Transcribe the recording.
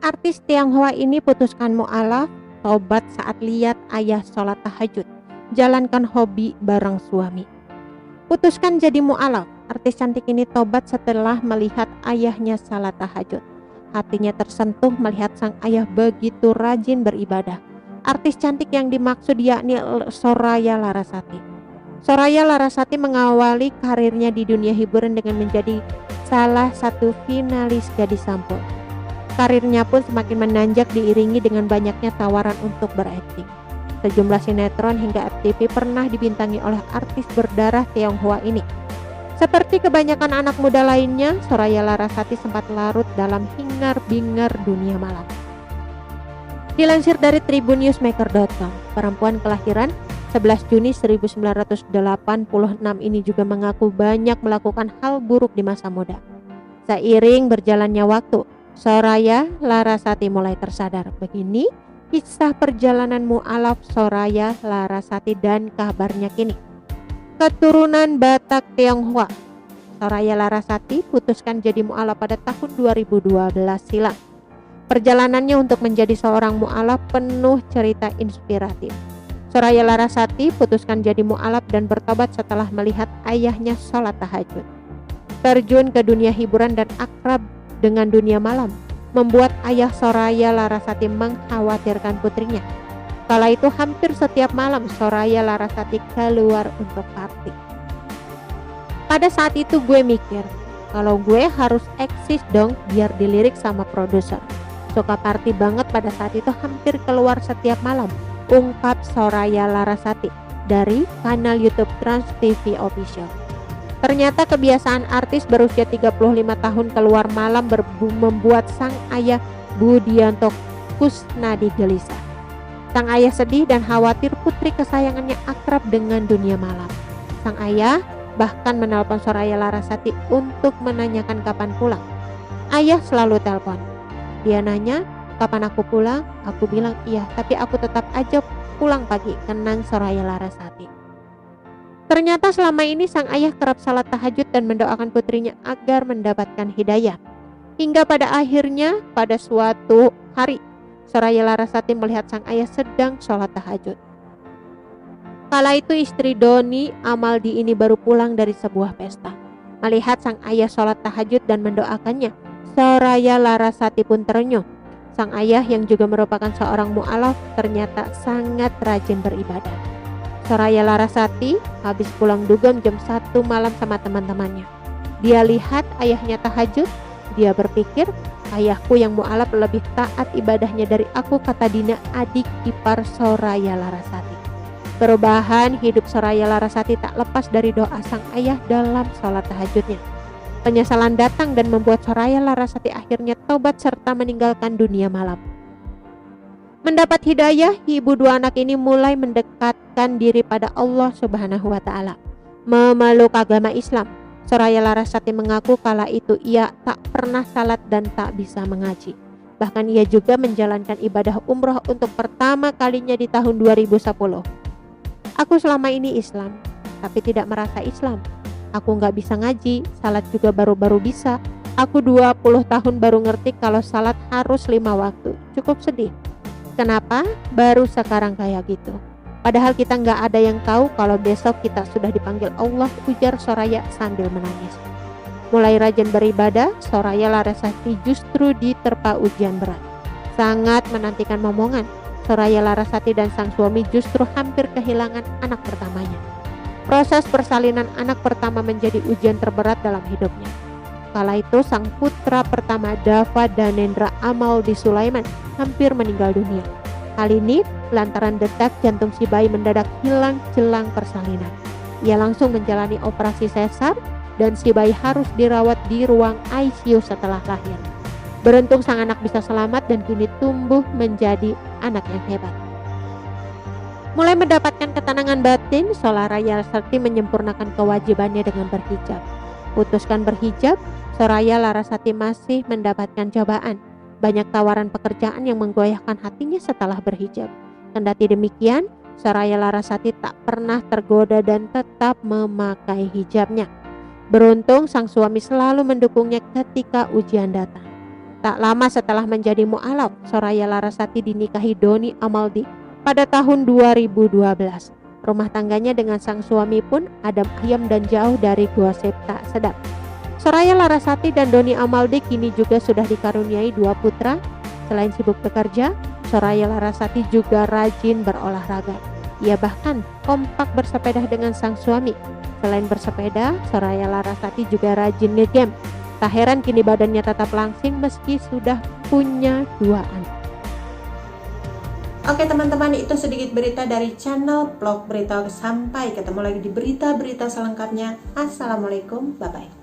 Artis Tionghoa ini putuskan mualaf, tobat saat lihat ayah sholat tahajud, jalankan hobi bareng suami. Putuskan jadi mualaf, artis cantik ini tobat setelah melihat ayahnya salat tahajud. Hatinya tersentuh melihat sang ayah begitu rajin beribadah. Artis cantik yang dimaksud yakni Soraya Larasati. Soraya Larasati mengawali karirnya di dunia hiburan dengan menjadi salah satu finalis Gadis Sampul. Karirnya pun semakin menanjak diiringi dengan banyaknya tawaran untuk berakting. Sejumlah sinetron hingga FTV pernah dibintangi oleh artis berdarah Tionghoa ini. Seperti kebanyakan anak muda lainnya, Soraya Larasati sempat larut dalam hingar-bingar dunia malam. Dilansir dari tribunnewsmaker.com, perempuan kelahiran 11 Juni 1986 ini juga mengaku banyak melakukan hal buruk di masa muda. Seiring berjalannya waktu, Soraya Larasati mulai tersadar. Begini kisah perjalanan mualaf Soraya Larasati dan kabarnya kini. Keturunan Batak Tionghoa, Soraya Larasati putuskan jadi mualaf pada tahun 2012 silam. Perjalanannya untuk menjadi seorang mualaf penuh cerita inspiratif. Soraya Larasati putuskan jadi mualaf dan bertobat setelah melihat ayahnya sholat tahajud. Terjun ke dunia hiburan dan akrab dengan dunia malam membuat ayah Soraya Larasati mengkhawatirkan putrinya. Kala itu hampir setiap malam Soraya Larasati keluar untuk party. Pada saat itu gue mikir, kalau gue harus eksis dong biar dilirik sama produser. Suka party banget pada saat itu, hampir keluar setiap malam, ungkap Soraya Larasati dari kanal YouTube Trans TV Official. Ternyata kebiasaan artis berusia 35 tahun keluar malam membuat sang ayah Budianto Kusnadi gelisah. Sang ayah sedih dan khawatir putri kesayangannya akrab dengan dunia malam. Sang ayah bahkan menelpon Soraya Larasati untuk menanyakan kapan pulang. Ayah selalu telepon. Dia nanya, kapan aku pulang? Aku bilang iya, tapi aku tetap aja pulang pagi, kenang Soraya Larasati. Ternyata selama ini sang ayah kerap salat tahajud dan mendoakan putrinya agar mendapatkan hidayah. Hingga pada akhirnya pada suatu hari Soraya Larasati melihat sang ayah sedang sholat tahajud. Kala itu istri Doni Amaldi ini baru pulang dari sebuah pesta. Melihat sang ayah sholat tahajud dan mendoakannya, Soraya Larasati pun terenyuh. Sang ayah yang juga merupakan seorang mualaf ternyata sangat rajin beribadah. Soraya Larasati habis pulang dugem jam 1 malam sama teman-temannya. Dia lihat ayahnya tahajud, dia berpikir, ayahku yang mualaf lebih taat ibadahnya dari aku, kata Dina, adik ipar Soraya Larasati. Perubahan hidup Soraya Larasati tak lepas dari doa sang ayah dalam sholat tahajudnya. Penyesalan datang dan membuat Soraya Larasati akhirnya tobat serta meninggalkan dunia malam. Mendapat hidayah, ibu dua anak ini mulai mendekatkan diri pada Allah Subhanahu wa Ta'ala. Memeluk agama Islam, Soraya Larasati mengaku kala itu ia tak pernah salat dan tak bisa mengaji. Bahkan ia juga menjalankan ibadah umroh untuk pertama kalinya di tahun 2010. Aku selama ini Islam, tapi tidak merasa Islam. Aku gak bisa ngaji, salat juga baru-baru bisa. Aku 20 tahun baru ngerti kalau salat harus 5 waktu. Cukup sedih. Kenapa baru sekarang kayak gitu? Padahal kita gak ada yang tahu kalau besok kita sudah dipanggil Allah, ujar Soraya sambil menangis. Mulai rajin beribadah, Soraya Larasati justru diterpa ujian berat. Sangat menantikan momongan, Soraya Larasati dan sang suami justru hampir kehilangan anak pertamanya. Proses persalinan anak pertama menjadi ujian terberat dalam hidupnya. Kala itu sang putra pertama Dava Danendra Amaldi Sulaiman hampir meninggal dunia. Hal ini lantaran detak jantung si bayi mendadak hilang jelang persalinan. Ia langsung menjalani operasi sesar dan si bayi harus dirawat di ruang ICU setelah lahir. Beruntung sang anak bisa selamat dan kini tumbuh menjadi anak yang hebat. Mulai mendapatkan ketenangan batin, Soraya Larasati menyempurnakan kewajibannya dengan berhijab. Putuskan berhijab, Soraya Larasati masih mendapatkan cobaan. Banyak tawaran pekerjaan yang menggoyahkan hatinya setelah berhijab. Kendati demikian, Soraya Larasati tak pernah tergoda dan tetap memakai hijabnya. Beruntung sang suami selalu mendukungnya ketika ujian datang. Tak lama setelah menjadi mu'alaf, Soraya Larasati dinikahi Doni Amaldi pada tahun 2012. Rumah tangganya dengan sang suami pun adem ayem dan jauh dari gosip tak sedap. Soraya Larasati dan Doni Amaldi kini juga sudah dikaruniai 2 putra. Selain sibuk bekerja, Soraya Larasati juga rajin berolahraga. Ia bahkan kompak bersepeda dengan sang suami. Selain bersepeda, Soraya Larasati juga rajin ngegame. Tak heran kini badannya tetap langsing meski sudah punya 2 anak. Oke teman-teman, itu sedikit berita dari channel Vlog Berita. Sampai ketemu lagi di berita-berita selengkapnya. Assalamualaikum, bye-bye.